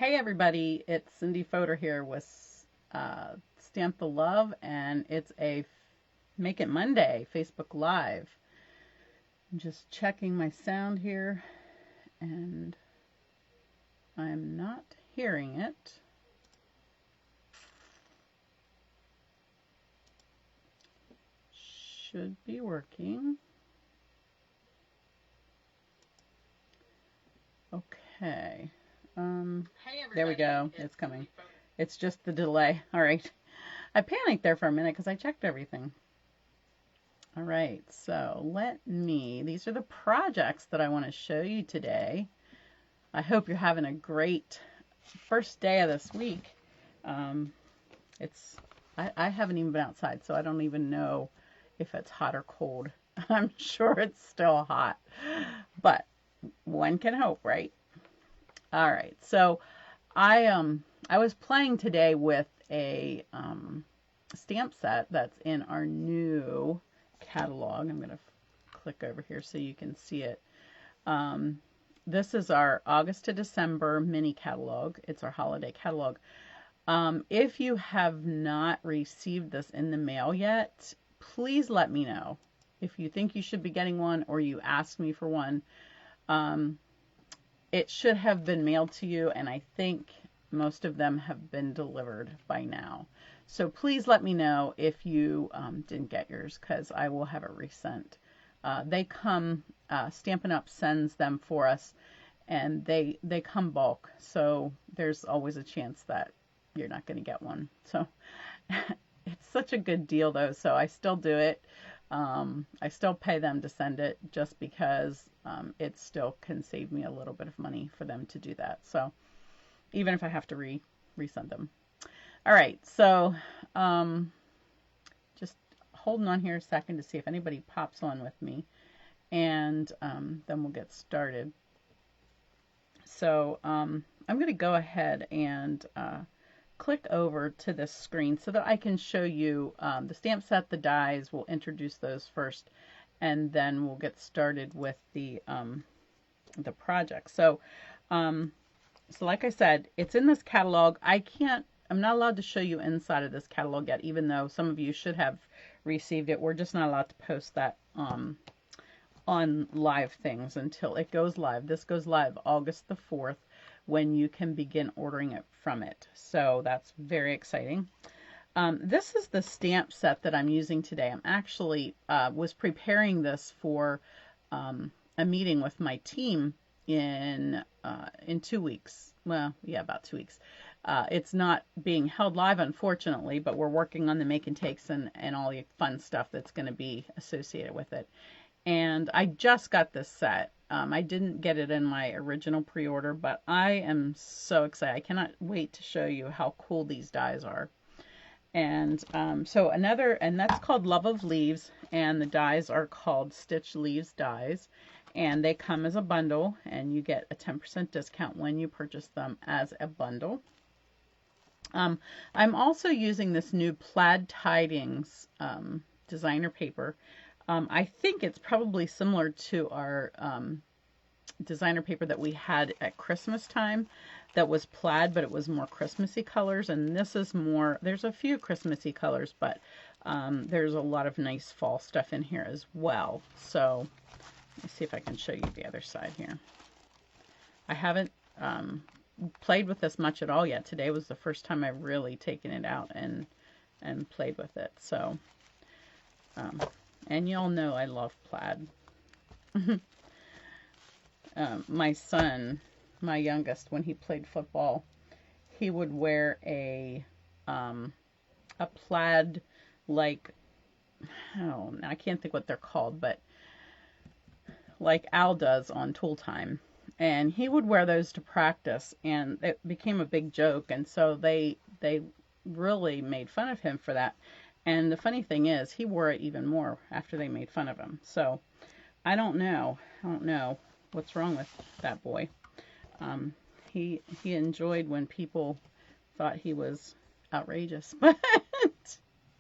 Hey everybody, it's Cindy Fodor here with Stamp the Love, and it's a Make It Monday Facebook Live. I'm just checking my sound here, and I'm not hearing it. Should be working. Okay. There we go. It's coming. It's just the delay. All right. I panicked there for a minute because I checked everything. All right. So these are the projects that I want to show you today. I hope you're having a great first day of this week. I haven't even been outside, so I don't even know if it's hot or cold. I'm sure it's still hot, but one can hope, right? All right, so I was playing today with a stamp set that's in our new catalog. I'm going to click over here so you can see it. This is our August to December mini catalog. It's our holiday catalog. If you have not received this in the mail yet, please let me know. If you think you should be getting one or you asked me for one, it should have been mailed to you, and I think most of them have been delivered by now. So please let me know if you didn't get yours, because I will have it resent. They come, Stampin' Up! Sends them for us, and they come bulk, so there's always a chance that you're not going to get one. So it's such a good deal, though, so I still do it. I still pay them to send it just because it still can save me a little bit of money for them to do that. So even if I have to resend them. All right, so just holding on here a second to see if anybody pops on with me, and then we'll get started. So I'm going to go ahead and click over to this screen so that I can show you the stamp set, the dies. We'll introduce those first, and then we'll get started with the project. So like I said, it's in this catalog. I'm not allowed to show you inside of this catalog yet, even though some of you should have received it. We're just not allowed to post that on live things until it goes live. This goes live August the 4th, when you can begin ordering it from it. So that's very exciting. This is the stamp set that I'm using today. I'm actually was preparing this for a meeting with my team in 2 weeks. Well, yeah, about 2 weeks. It's not being held live, unfortunately, but we're working on the make and takes and all the fun stuff that's going to be associated with it. And I just got this set. I didn't get it in my original pre-order, but I am so excited. I cannot wait to show you how cool these dies are. And and that's called Love of Leaves, and the dies are called Stitch Leaves dies, and they come as a bundle, and you get a 10% discount when you purchase them as a bundle. I'm also using this new Plaid Tidings designer paper. I think it's probably similar to our designer paper that we had at Christmas time that was plaid, but it was more Christmassy colors, and this is more, there's a few Christmassy colors, but there's a lot of nice fall stuff in here as well. So let me see if I can show you the other side here. I haven't played with this much at all yet. Today was the first time I've really taken it out and played with it. So and y'all know I love plaid. My son, my youngest, when he played football, he would wear a plaid, like, oh, I can't think what they're called, but like Al does on Tool Time. And he would wear those to practice, and it became a big joke, and so they really made fun of him for that. And the funny thing is, he wore it even more after they made fun of him. So I don't know what's wrong with that boy. He enjoyed when people thought he was outrageous. But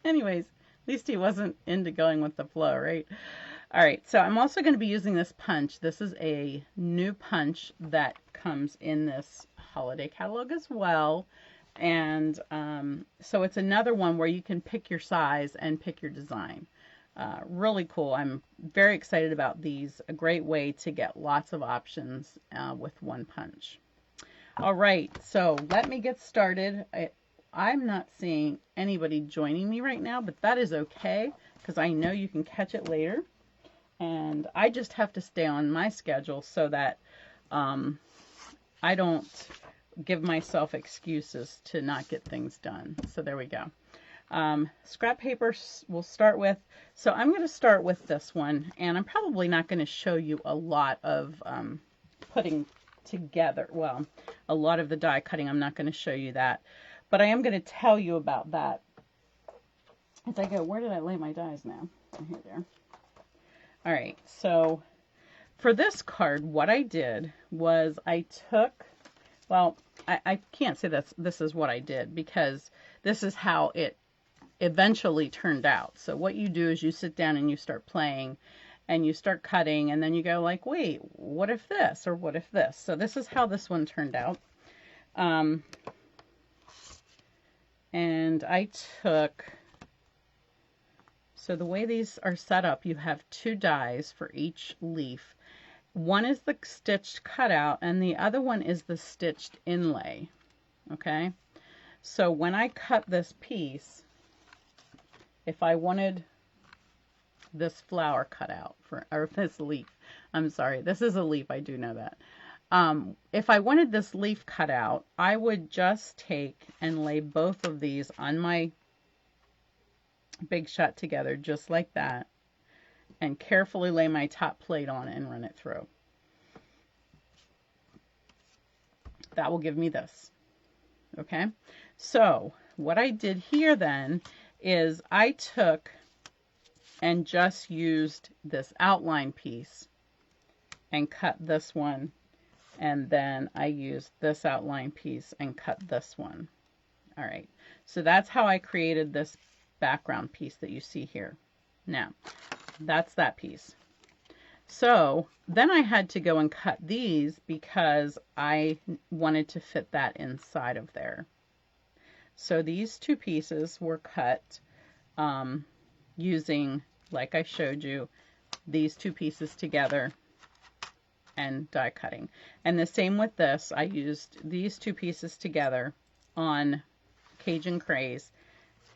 anyways, at least he wasn't into going with the flow, right? All right, so I'm also going to be using this punch. This is a new punch that comes in this holiday catalog as well. And so it's another one where you can pick your size and pick your design. Really cool. I'm very excited about these. A great way to get lots of options with one punch. All right, so let me get started. I'm not seeing anybody joining me right now, but that is okay because I know you can catch it later. And I just have to stay on my schedule so that I don't give myself excuses to not get things done. So there we go. Scrap paper we'll start with. So I'm going to start with this one, and I'm probably not going to show you a lot of putting together. Well, a lot of the die cutting, I'm not going to show you that, but I am going to tell you about that as I go. Where did I lay my dies now? Oh, here they are. All right, so for this card, what I did was I took, well, I can't say this is what I did because this is how it eventually turned out. So what you do is you sit down and you start playing and you start cutting, and then you go like, wait, what if this or what if this? So this is how this one turned out. And I took, so the way these are set up, you have 2 dies for each leaf. One is the stitched cutout and the other one is the stitched inlay. Okay, so when I cut this piece, if I wanted this flower cut out for, or this leaf, I'm sorry, this is a leaf, I do know that. If I wanted this leaf cut out, I would just take and lay both of these on my big shot together just like that, and carefully lay my top plate on and run it through. That will give me this. Okay, so what I did here then is I took and just used this outline piece and cut this one, and then I used this outline piece and cut this one. All right, so that's how I created this background piece that you see here. Now, that's that piece. So then I had to go and cut these because I wanted to fit that inside of there. So these 2 pieces were cut using, like I showed you, these 2 pieces together and die cutting. And the same with this, I used these 2 pieces together on Cajun Craze,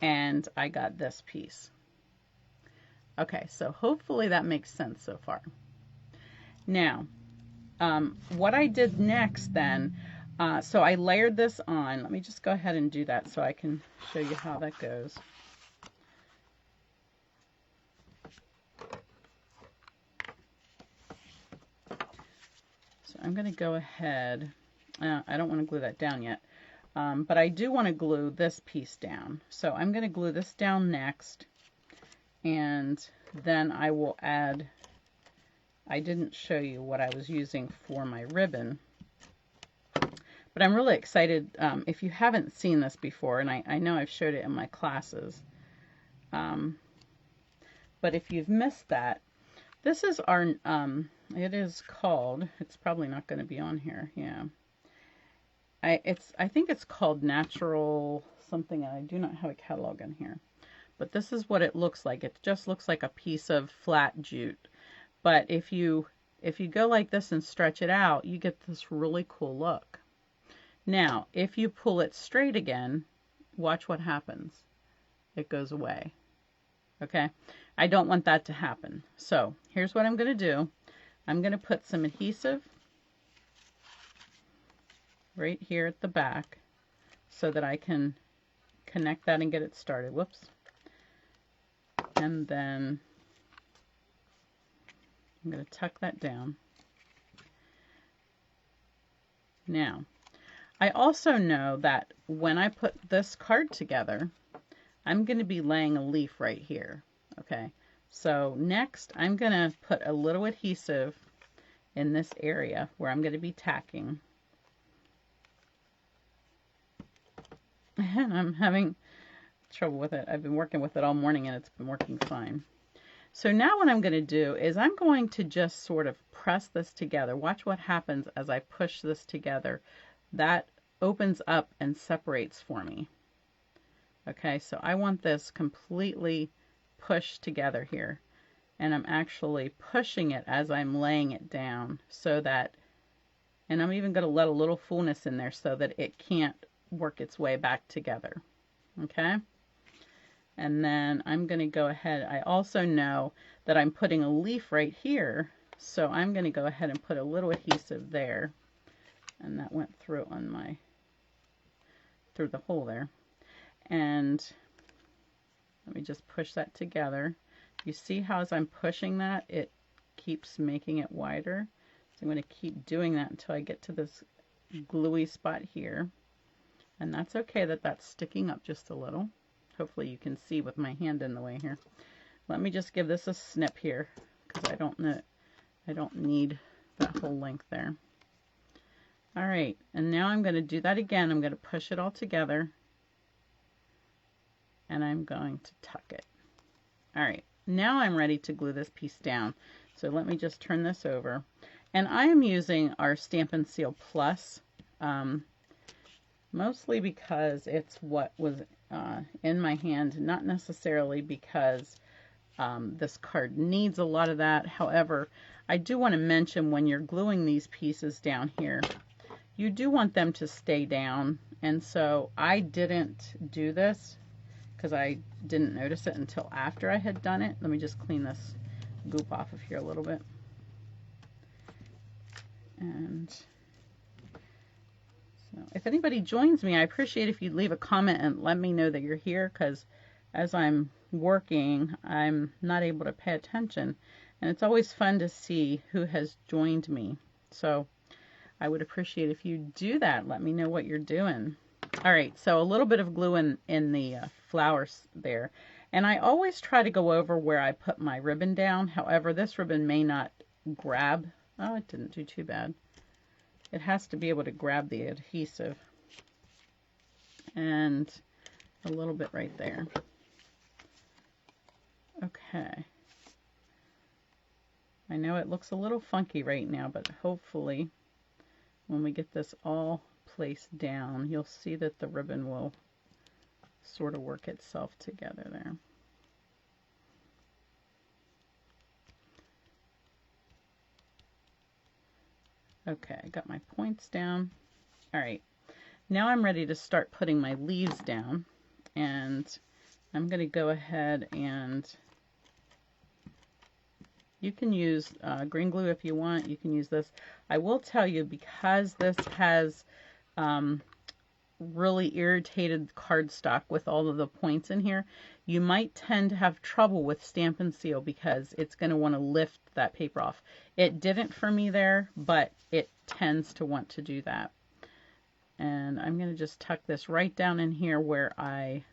and I got this piece. Okay, so hopefully that makes sense so far. Now, what I did next then, so I layered this on. Let me just go ahead and do that so I can show you how that goes. So I'm going to go ahead. I don't want to glue that down yet, but I do want to glue this piece down. So I'm going to glue this down next, and then I will add, I didn't show you what I was using for my ribbon, but I'm really excited. If you haven't seen this before, and I know I've showed it in my classes, but if you've missed that, this is our, it is called, it's probably not going to be on here, yeah. I think it's called Natural something, and I do not have a catalog in here. But this is what it looks like. It just looks like a piece of flat jute. But if you go like this and stretch it out, you get this really cool look. Now, if you pull it straight again, watch what happens. It goes away. Okay? I don't want that to happen. So, here's what I'm going to do. I'm going to put some adhesive right here at the back so that I can connect that and get it started. Whoops. And then I'm going to tuck that down. Now, I also know that when I put this card together, I'm going to be laying a leaf right here. Okay, so next I'm going to put a little adhesive in this area where I'm going to be tacking. And I'm having trouble with it. I've been working with it all morning and it's been working fine. So now what I'm going to do is I'm going to just sort of press this together. Watch what happens as I push this together. That opens up and separates for me. Okay, so I want this completely pushed together here. And I'm actually pushing it as I'm laying it down so that, and I'm even going to let a little fullness in there so that it can't work its way back together. Okay? And then I'm going to go ahead. I also know that I'm putting a leaf right here, so I'm going to go ahead and put a little adhesive there. And that went through on my, through the hole there. And let me just push that together. You see how as I'm pushing that, it keeps making it wider. So I'm going to keep doing that until I get to this gluey spot here. And that's okay that that's sticking up just a little. Hopefully you can see with my hand in the way here. Let me just give this a snip here because I don't need that whole length there. All right, and now I'm going to do that again. I'm going to push it all together and I'm going to tuck it. All right, now I'm ready to glue this piece down. So let me just turn this over. And I am using our Stampin' Seal Plus, mostly because it's what was in my hand, not necessarily because this card needs a lot of that. However, I do want to mention when you're gluing these pieces down here, you do want them to stay down. And so I didn't do this because I didn't notice it until after I had done it. Let me just clean this goop off of here a little bit. And so if anybody joins me, I appreciate if you'd leave a comment and let me know that you're here, because as I'm working, I'm not able to pay attention. And it's always fun to see who has joined me. So I would appreciate if you do that. Let me know what you're doing. All right, so a little bit of glue in the flowers there. And I always try to go over where I put my ribbon down. However, this ribbon may not grab. Oh, it didn't do too bad. It has to be able to grab the adhesive. And a little bit right there. Okay. I know it looks a little funky right now, but hopefully when we get this all placed down, you'll see that the ribbon will sort of work itself together there. Okay, I got my points down. All right, now I'm ready to start putting my leaves down, and I'm going to go ahead and you can use green glue if you want. You can use this. I will tell you, because this has really irritated cardstock with all of the points in here, you might tend to have trouble with Stampin' Seal because it's going to want to lift that paper off. It didn't for me there, but it tends to want to do that. And I'm going to just tuck this right down in here where I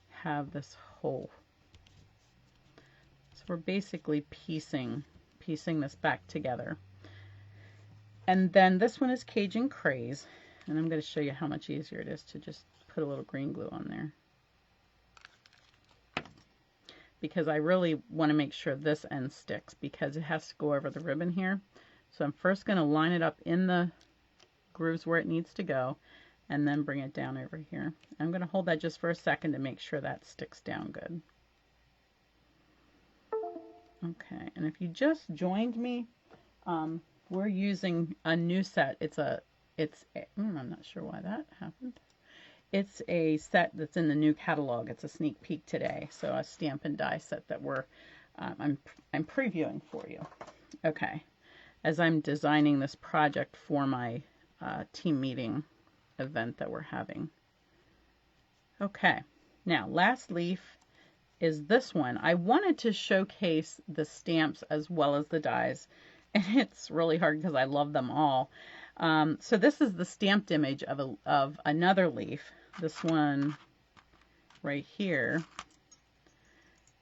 have this hole. So we're basically piecing this back together. And then this one is Cajun Craze. And I'm going to show you how much easier it is to just put a little green glue on there. Because I really want to make sure this end sticks, because it has to go over the ribbon here. So I'm first going to line it up in the grooves where it needs to go, and then bring it down over here. I'm going to hold that just for a second to make sure that sticks down good. Okay, and if you just joined me, we're using a new set. I'm not sure why that happened. It's a set that's in the new catalog. It's a sneak peek today. So a stamp and die set that I'm previewing for you. Okay, as I'm designing this project for my team meeting event that we're having. Okay, now last leaf is this one. I wanted to showcase the stamps as well as the dies, and it's really hard because I love them all. So this is the stamped image of another leaf. This one right here.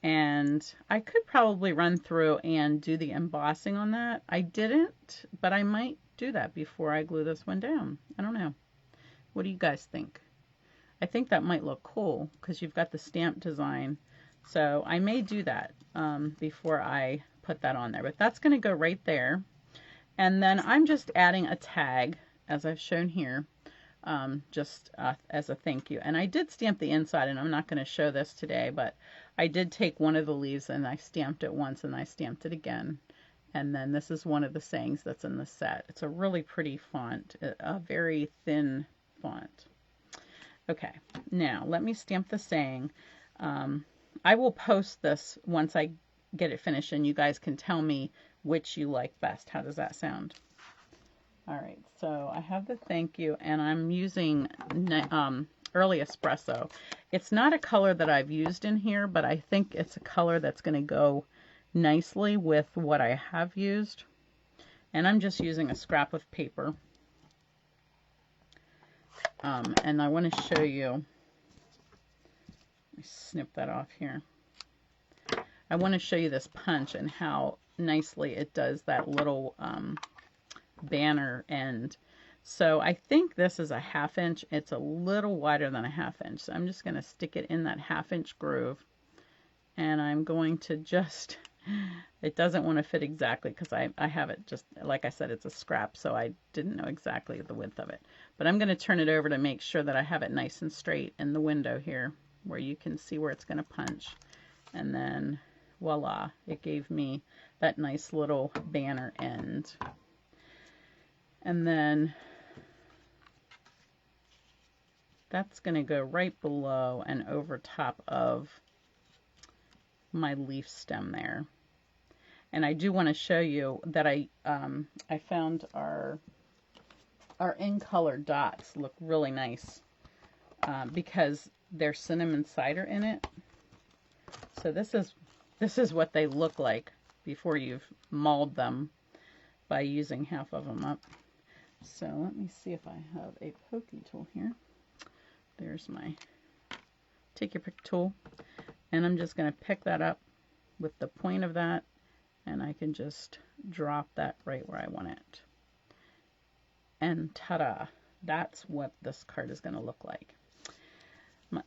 And I could probably run through and do the embossing on that. I didn't, but I might do that before I glue this one down. I don't know. What do you guys think? I think that might look cool because you've got the stamp design. So I may do that before I put that on there. But that's going to go right there. And then I'm just adding a tag as I've shown here, just as a thank you. And I did stamp the inside, and I'm not going to show this today, but I did take one of the leaves and I stamped it once and I stamped it again. And then this is one of the sayings that's in the set. It's a really pretty font, a very thin font. Okay, now let me stamp the saying. I will post this once I get it finished, and you guys can tell me which you like best. How does that sound? All right, so I have the thank you, and I'm using Early Espresso. It's not a color that I've used in here, but I think it's a color that's going to go nicely with what I have used. And I'm just using a scrap of paper. And I want to show you, let me snip that off here. I want to show you this punch and how nicely it does that little banner end. So I think this is a 1/2 inch. It's a little wider than a 1/2 inch. So I'm just going to stick it in that 1/2 inch groove. And I'm going to just, it doesn't want to fit exactly because I have it just, like I said, it's a scrap, so I didn't know exactly the width of it. But I'm going to turn it over to make sure that I have it nice and straight in the window here where you can see where it's going to punch. And then voila, it gave me that nice little banner end. And then that's going to go right below and over top of my leaf stem there. And I do want to show you that I found our in color dots look really nice because there's cinnamon cider in it. So this is what they look like before you've mauled them by using half of them up. So let me see if I have a pokey tool here. There's my take your pick tool. And I'm just going to pick that up with the point of that, and I can just drop that right where I want it. And ta-da! That's what this card is going to look like.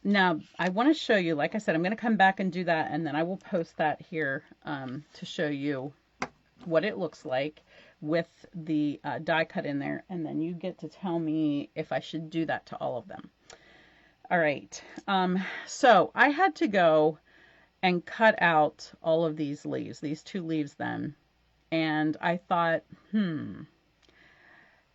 Now, I want to show you, like I said, I'm going to come back and do that, and then I will post that here to show you what it looks like with the die cut in there, and then you get to tell me if I should do that to all of them. All right, so I had to go and cut out all of these leaves, these 2 leaves then, and I thought,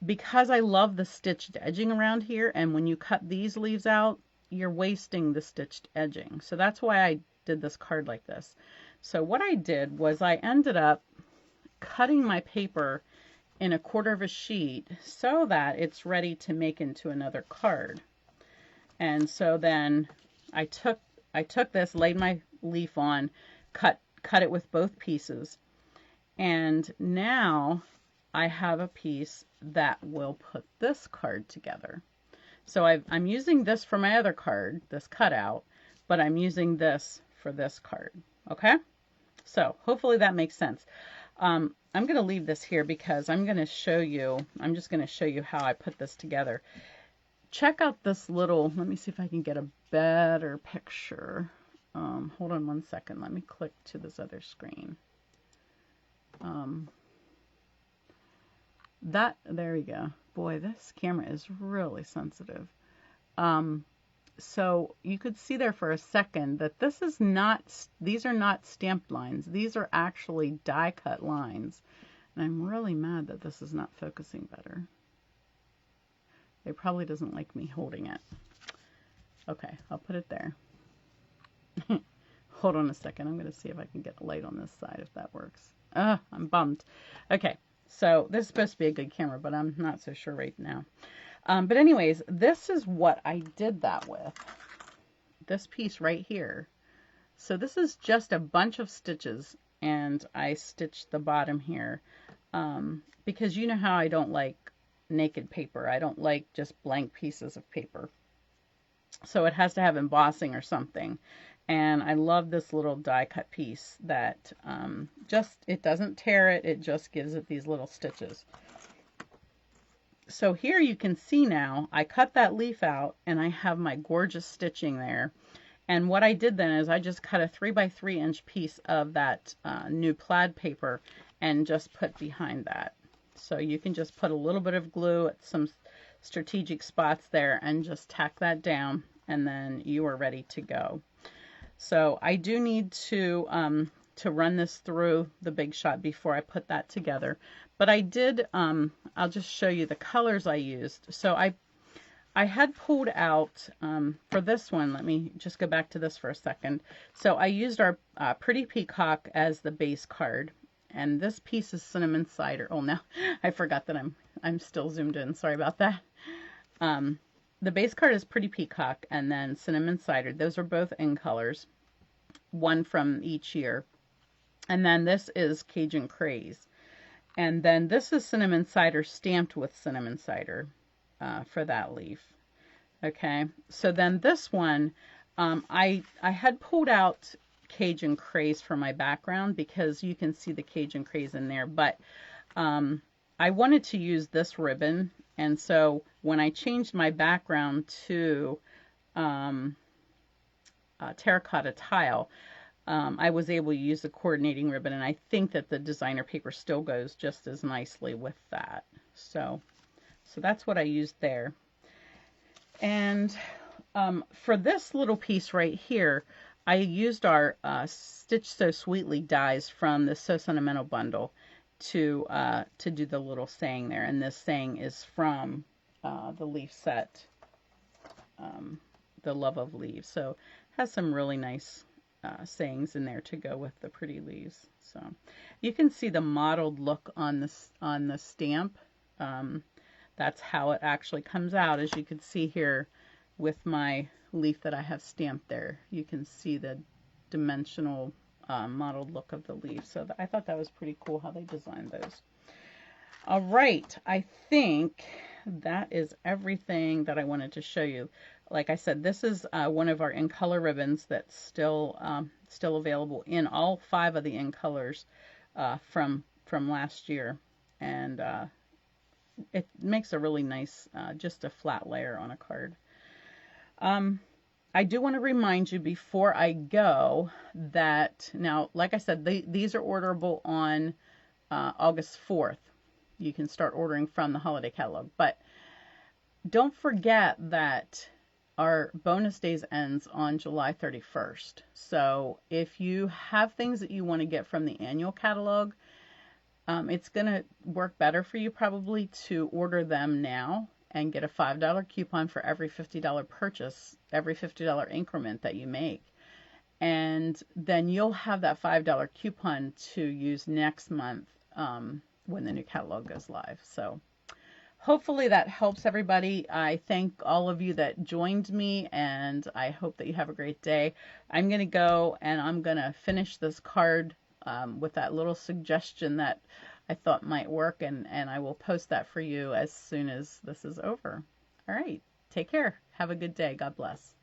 because I love the stitched edging around here, and when you cut these leaves out, you're wasting the stitched edging. So that's why I did this card like this. So what I did was I ended up cutting my paper in 1/4 of a sheet so that it's ready to make into another card. And so then I took this, laid my leaf on, cut it with both pieces, and now I have a piece that will put this card together. So I'm using this for my other card, this cutout, but I'm using this for this card. Okay? So hopefully that makes sense. I'm going to leave this here because I'm just going to show you how I put this together. Check out this little, let me see if I can get a better picture. Hold on one second. Let me click to this other screen. There we go. Boy, this camera is really sensitive. So you could see there for a second that these are not stamped lines. These are actually die cut lines. And I'm really mad that this is not focusing better. It probably doesn't like me holding it. Okay, I'll put it there. Hold on a second. I'm going to see if I can get a light on this side, if that works. I'm bummed. Okay, so this is supposed to be a good camera, but I'm not so sure right now. But anyways, this is what I did that with. This piece right here. So this is just a bunch of stitches, and I stitched the bottom here. Because you know how I don't like naked paper. I don't like just blank pieces of paper. So it has to have embossing or something. And I love this little die cut piece that it doesn't tear it, it just gives it these little stitches. So here you can see now, I cut that leaf out and I have my gorgeous stitching there. And what I did then is I just cut a 3x3 inch piece of that new plaid paper and just put behind that. So you can just put a little bit of glue at some strategic spots there and just tack that down, and then you are ready to go. So I do need to run this through the Big Shot before I put that together. But I did, I'll just show you the colors I used. So I had pulled out, for this one, let me just go back to this for a second. So I used our Pretty Peacock as the base card. And this piece is Cinnamon Cider. Oh, now I forgot that I'm still zoomed in. Sorry about that. The base card is Pretty Peacock and then Cinnamon Cider. Those are both in colors, one from each year. And then this is Cajun Craze. And then this is Cinnamon Cider stamped with Cinnamon Cider for that leaf. Okay, so then this one, I had pulled out Cajun Craze for my background because you can see the Cajun Craze in there, but I wanted to use this ribbon, and so when I changed my background to terracotta tile, I was able to use the coordinating ribbon, and I think that the designer paper still goes just as nicely with that. So that's what I used there. And for this little piece right here, I used our Stitch So Sweetly dies from the So Sentimental bundle to do the little saying there. And this saying is from the leaf set, The Love of Leaves. So it has some really nice sayings in there to go with the pretty leaves. So you can see the mottled look on the stamp. That's how it actually comes out, as you can see here with my leaf that I have stamped there. You can see the dimensional mottled look of the leaf. So I thought that was pretty cool how they designed those. All right, I think that is everything that I wanted to show you. Like I said, this is one of our in color ribbons that's still available in all 5 of the in colors from last year, and it makes a really nice just a flat layer on a card. I do want to remind you before I go that now, like I said, these are orderable on August 4th. You can start ordering from the holiday catalog, but don't forget that our bonus days ends on July 31st. So if you have things that you want to get from the annual catalog, it's going to work better for you probably to order them now and get a $5 coupon for every $50 purchase, every $50 increment that you make. And then you'll have that $5 coupon to use next month when the new catalog goes live. So hopefully that helps everybody. I thank all of you that joined me, and I hope that you have a great day. I'm going to go and I'm going to finish this card with that little suggestion that I thought might work, and I will post that for you as soon as this is over. All right, take care. Have a good day. God bless.